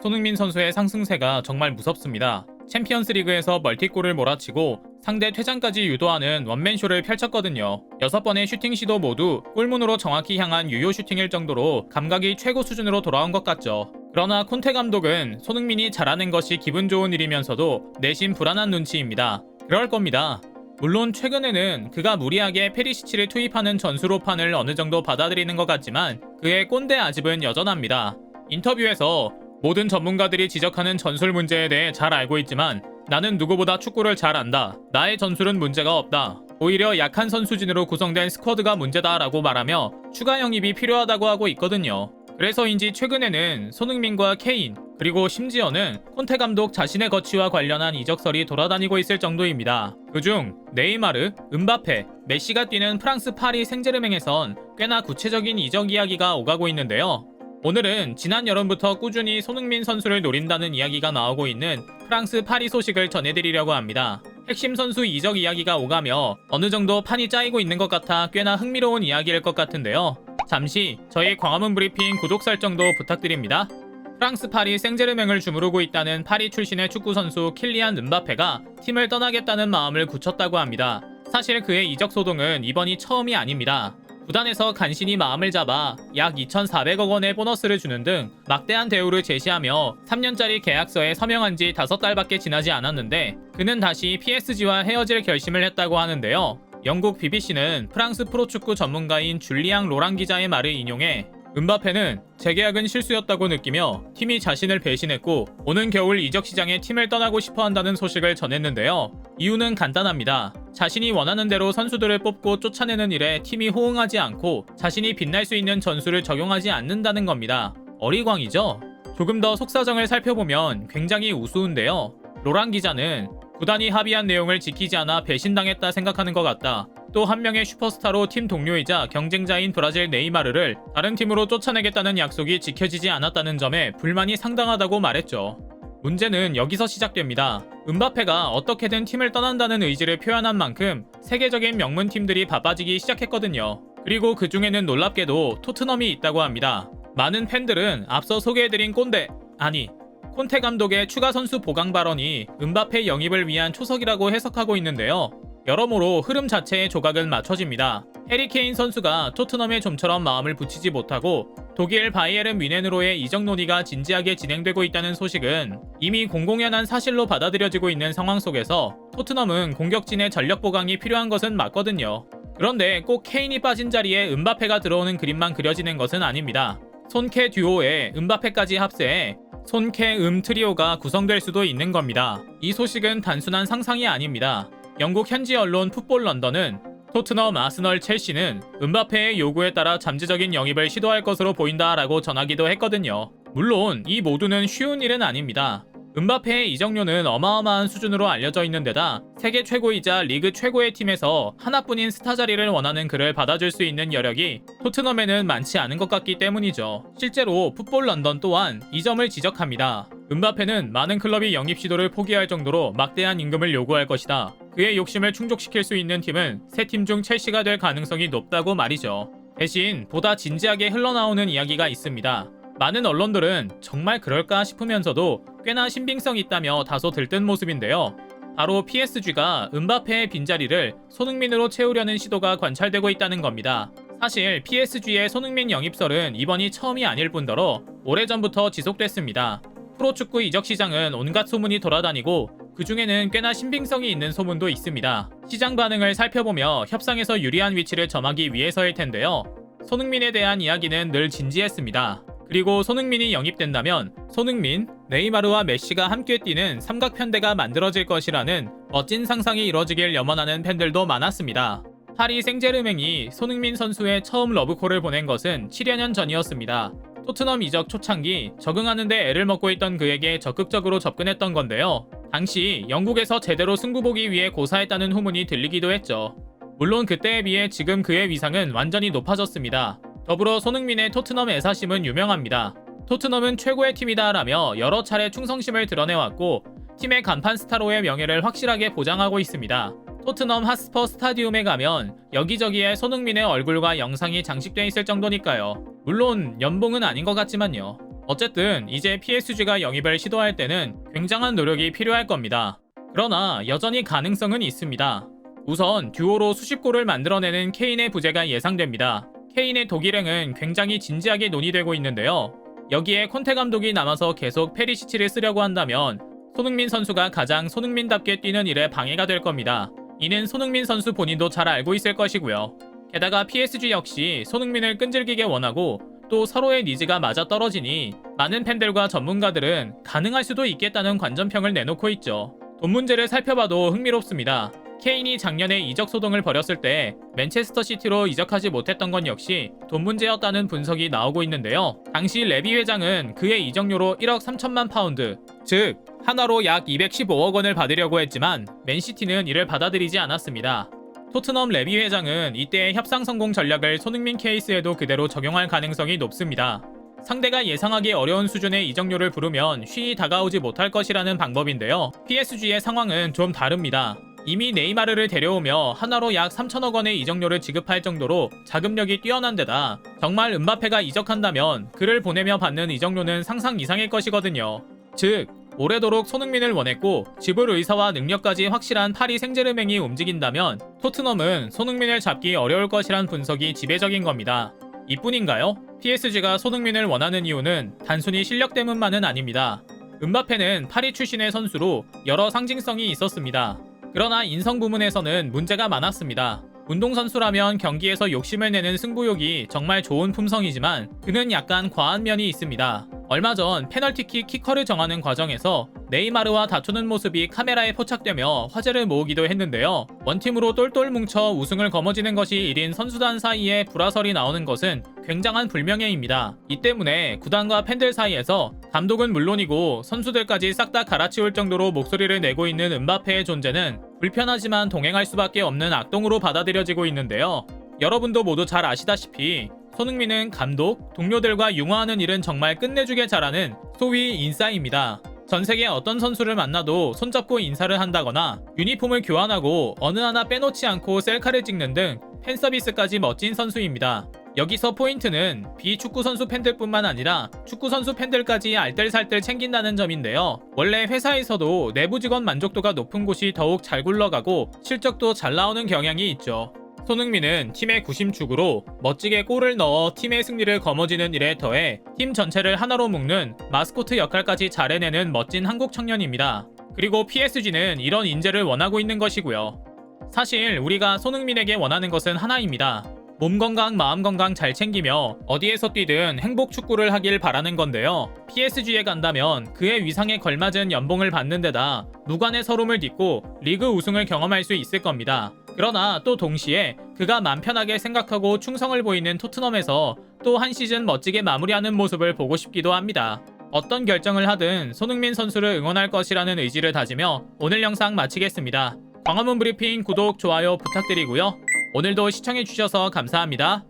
손흥민 선수의 상승세가 정말 무섭습니다. 챔피언스리그에서 멀티골을 몰아치고 상대 퇴장까지 유도하는 원맨쇼를 펼쳤거든요. 6번의 슈팅 시도 모두 골문으로 정확히 향한 유효 슈팅일 정도로 감각이 최고 수준으로 돌아온 것 같죠. 그러나 콘테 감독은 손흥민이 잘하는 것이 기분 좋은 일이면서도 내심 불안한 눈치입니다. 그럴 겁니다. 물론 최근에는 그가 무리하게 페리시치를 투입하는 전술호판을 어느 정도 받아들이는 것 같지만 그의 꼰대 아집은 여전합니다. 인터뷰에서 모든 전문가들이 지적하는 전술 문제에 대해 잘 알고 있지만 나는 누구보다 축구를 잘 안다. 나의 전술은 문제가 없다. 오히려 약한 선수진으로 구성된 스쿼드가 문제다라고 말하며 추가 영입이 필요하다고 하고 있거든요. 그래서인지 최근에는 손흥민과 케인 그리고 심지어는 콘테 감독 자신의 거취와 관련한 이적설이 돌아다니고 있을 정도입니다. 그중 네이마르, 음바페, 메시가 뛰는 프랑스 파리 생제르맹에선 꽤나 구체적인 이적 이야기가 오가고 있는데요. 오늘은 지난 여름부터 꾸준히 손흥민 선수를 노린다는 이야기가 나오고 있는 프랑스 파리 소식을 전해드리려고 합니다. 핵심 선수 이적 이야기가 오가며 어느 정도 판이 짜이고 있는 것 같아 꽤나 흥미로운 이야기일 것 같은데요. 잠시 저희 광화문 브리핑 구독 설정도 부탁드립니다. 프랑스 파리 생제르맹을 주무르고 있다는 파리 출신의 축구 선수 킬리안 음바페가 팀을 떠나겠다는 마음을 굳혔다고 합니다. 사실 그의 이적 소동은 이번이 처음이 아닙니다. 구단에서 간신히 마음을 잡아 약 2,400억 원의 보너스를 주는 등 막대한 대우를 제시하며 3년짜리 계약서에 서명한 지 5달밖에 지나지 않았는데 그는 다시 PSG와 헤어질 결심을 했다고 하는데요. 영국 BBC는 프랑스 프로축구 전문가인 줄리앙 로랑 기자의 말을 인용해 음바페는 재계약은 실수였다고 느끼며 팀이 자신을 배신했고 오는 겨울 이적 시장에 팀을 떠나고 싶어 한다는 소식을 전했는데요. 이유는 간단합니다. 자신이 원하는 대로 선수들을 뽑고 쫓아내는 일에 팀이 호응하지 않고 자신이 빛날 수 있는 전술을 적용하지 않는다는 겁니다. 어리광이죠? 조금 더 속사정을 살펴보면 굉장히 우스운데요. 로랑 기자는 구단이 합의한 내용을 지키지 않아 배신당했다 생각하는 것 같다. 또 한 명의 슈퍼스타로 팀 동료이자 경쟁자인 브라질 네이마르를 다른 팀으로 쫓아내겠다는 약속이 지켜지지 않았다는 점에 불만이 상당하다고 말했죠. 문제는 여기서 시작됩니다. 음바페가 어떻게든 팀을 떠난다는 의지를 표현한 만큼 세계적인 명문 팀들이 바빠지기 시작했거든요. 그리고 그 중에는 놀랍게도 토트넘이 있다고 합니다. 많은 팬들은 앞서 소개해드린 콘테 감독의 추가 선수 보강 발언이 음바페 영입을 위한 초석이라고 해석하고 있는데요. 여러모로 흐름 자체의 조각은 맞춰집니다. 해리 케인 선수가 토트넘에 좀처럼 마음을 붙이지 못하고 독일 바이에른 뮌헨으로의 이적 논의가 진지하게 진행되고 있다는 소식은 이미 공공연한 사실로 받아들여지고 있는 상황 속에서 토트넘은 공격진의 전력 보강이 필요한 것은 맞거든요. 그런데 꼭 케인이 빠진 자리에 음바페가 들어오는 그림만 그려지는 것은 아닙니다. 손케 듀오에 음바페까지 합세해 손케 트리오가 구성될 수도 있는 겁니다. 이 소식은 단순한 상상이 아닙니다. 영국 현지 언론 풋볼 런던은 토트넘, 아스널, 첼시는 음바페의 요구에 따라 잠재적인 영입을 시도할 것으로 보인다라고 전하기도 했거든요. 물론 이 모두는 쉬운 일은 아닙니다. 음바페의 이적료는 어마어마한 수준으로 알려져 있는 데다 세계 최고이자 리그 최고의 팀에서 하나뿐인 스타 자리를 원하는 그를 받아줄 수 있는 여력이 토트넘에는 많지 않은 것 같기 때문이죠. 실제로 풋볼 런던 또한 이 점을 지적합니다. 음바페는 많은 클럽이 영입 시도를 포기할 정도로 막대한 임금을 요구할 것이다. 그의 욕심을 충족시킬 수 있는 팀은 세 팀 중 첼시가 될 가능성이 높다고 말이죠. 대신 보다 진지하게 흘러나오는 이야기가 있습니다. 많은 언론들은 정말 그럴까 싶으면서도 꽤나 신빙성 있다며 다소 들뜬 모습인데요. 바로 PSG가 음바페의 빈자리를 손흥민으로 채우려는 시도가 관찰되고 있다는 겁니다. 사실 PSG의 손흥민 영입설은 이번이 처음이 아닐 뿐더러 오래전부터 지속됐습니다. 프로축구 이적 시장은 온갖 소문이 돌아다니고 그 중에는 꽤나 신빙성이 있는 소문도 있습니다. 시장 반응을 살펴보며 협상에서 유리한 위치를 점하기 위해서일 텐데요. 손흥민에 대한 이야기는 늘 진지했습니다. 그리고 손흥민이 영입된다면 손흥민, 네이마르와 메시가 함께 뛰는 삼각편대가 만들어질 것이라는 멋진 상상이 이뤄지길 염원하는 팬들도 많았습니다. 파리 생제르맹이 손흥민 선수의 처음 러브콜을 보낸 것은 7여 년 전이었습니다. 토트넘 이적 초창기 적응하는 데 애를 먹고 있던 그에게 적극적으로 접근했던 건데요. 당시 영국에서 제대로 승부 보기 위해 고사했다는 후문이 들리기도 했죠. 물론 그때에 비해 지금 그의 위상은 완전히 높아졌습니다. 더불어 손흥민의 토트넘 애사심은 유명합니다. 토트넘은 최고의 팀이다라며 여러 차례 충성심을 드러내왔고 팀의 간판 스타로의 명예를 확실하게 보장하고 있습니다. 토트넘 핫스퍼 스타디움에 가면 여기저기에 손흥민의 얼굴과 영상이 장식돼 있을 정도니까요. 물론 연봉은 아닌 것 같지만요. 어쨌든 이제 PSG가 영입을 시도할 때는 굉장한 노력이 필요할 겁니다. 그러나 여전히 가능성은 있습니다. 우선 듀오로 수십 골을 만들어내는 케인의 부재가 예상됩니다. 케인의 독일행은 굉장히 진지하게 논의되고 있는데요. 여기에 콘테 감독이 남아서 계속 페리시치를 쓰려고 한다면 손흥민 선수가 가장 손흥민답게 뛰는 일에 방해가 될 겁니다. 이는 손흥민 선수 본인도 잘 알고 있을 것이고요. 게다가 PSG 역시 손흥민을 끈질기게 원하고 또 서로의 니즈가 맞아떨어지니 많은 팬들과 전문가들은 가능할 수도 있겠다는 관전평을 내놓고 있죠. 돈 문제를 살펴봐도 흥미롭습니다. 케인이 작년에 이적 소동을 벌였을 때 맨체스터 시티로 이적하지 못했던 건 역시 돈 문제였다는 분석이 나오고 있는데요. 당시 레비 회장은 그의 이적료로 1억 3천만 파운드, 즉 하나로 약 215억 원을 받으려고 했지만 맨시티는 이를 받아들이지 않았습니다. 토트넘 레비 회장은 이때의 협상 성공 전략을 손흥민 케이스에도 그대로 적용할 가능성이 높습니다. 상대가 예상하기 어려운 수준의 이적료를 부르면 쉬이 다가오지 못할 것이라는 방법인데요. PSG의 상황은 좀 다릅니다. 이미 네이마르를 데려오며 하나로 약 3천억 원의 이적료를 지급할 정도로 자금력이 뛰어난 데다 정말 음바페가 이적한다면 그를 보내며 받는 이적료는 상상 이상일 것이거든요. 즉 오래도록 손흥민을 원했고 지불 의사와 능력까지 확실한 파리 생제르맹이 움직인다면 토트넘은 손흥민을 잡기 어려울 것이란 분석이 지배적인 겁니다. 이뿐인가요? PSG가 손흥민을 원하는 이유는 단순히 실력 때문만은 아닙니다. 음바페는 파리 출신의 선수로 여러 상징성이 있었습니다. 그러나 인성 부문에서는 문제가 많았습니다. 운동선수라면 경기에서 욕심을 내는 승부욕이 정말 좋은 품성이지만 그는 약간 과한 면이 있습니다. 얼마 전 페널티킥 키커를 정하는 과정에서 네이마르와 다투는 모습이 카메라에 포착되며 화제를 모으기도 했는데요. 원팀으로 똘똘 뭉쳐 우승을 거머쥐는 것이 일인 선수단 사이에 불화설이 나오는 것은 굉장한 불명예입니다. 이 때문에 구단과 팬들 사이에서 감독은 물론이고 선수들까지 싹 다 갈아치울 정도로 목소리를 내고 있는 음바페의 존재는 불편하지만 동행할 수밖에 없는 악동으로 받아들여지고 있는데요. 여러분도 모두 잘 아시다시피 손흥민은 감독, 동료들과 융화하는 일은 정말 끝내주게 잘하는 소위 인싸입니다. 전세계 어떤 선수를 만나도 손잡고 인사를 한다거나 유니폼을 교환하고 어느 하나 빼놓지 않고 셀카를 찍는 등 팬서비스까지 멋진 선수입니다. 여기서 포인트는 비축구 선수 팬들뿐만 아니라 축구 선수 팬들까지 알뜰살뜰 챙긴다는 점인데요. 원래 회사에서도 내부 직원 만족도가 높은 곳이 더욱 잘 굴러가고 실적도 잘 나오는 경향이 있죠. 손흥민은 팀의 구심축으로 멋지게 골을 넣어 팀의 승리를 거머쥐는 일에 더해 팀 전체를 하나로 묶는 마스코트 역할까지 잘 해내는 멋진 한국 청년입니다. 그리고 PSG는 이런 인재를 원하고 있는 것이고요. 사실 우리가 손흥민에게 원하는 것은 하나입니다. 몸 건강, 마음 건강 잘 챙기며 어디에서 뛰든 행복 축구를 하길 바라는 건데요. PSG에 간다면 그의 위상에 걸맞은 연봉을 받는 데다 무관의 서름을 딛고 리그 우승을 경험할 수 있을 겁니다. 그러나 또 동시에 그가 맘 편하게 생각하고 충성을 보이는 토트넘에서 또 한 시즌 멋지게 마무리하는 모습을 보고 싶기도 합니다. 어떤 결정을 하든 손흥민 선수를 응원할 것이라는 의지를 다지며 오늘 영상 마치겠습니다. 광화문 브리핑 구독, 좋아요 부탁드리고요. 오늘도 시청해주셔서 감사합니다.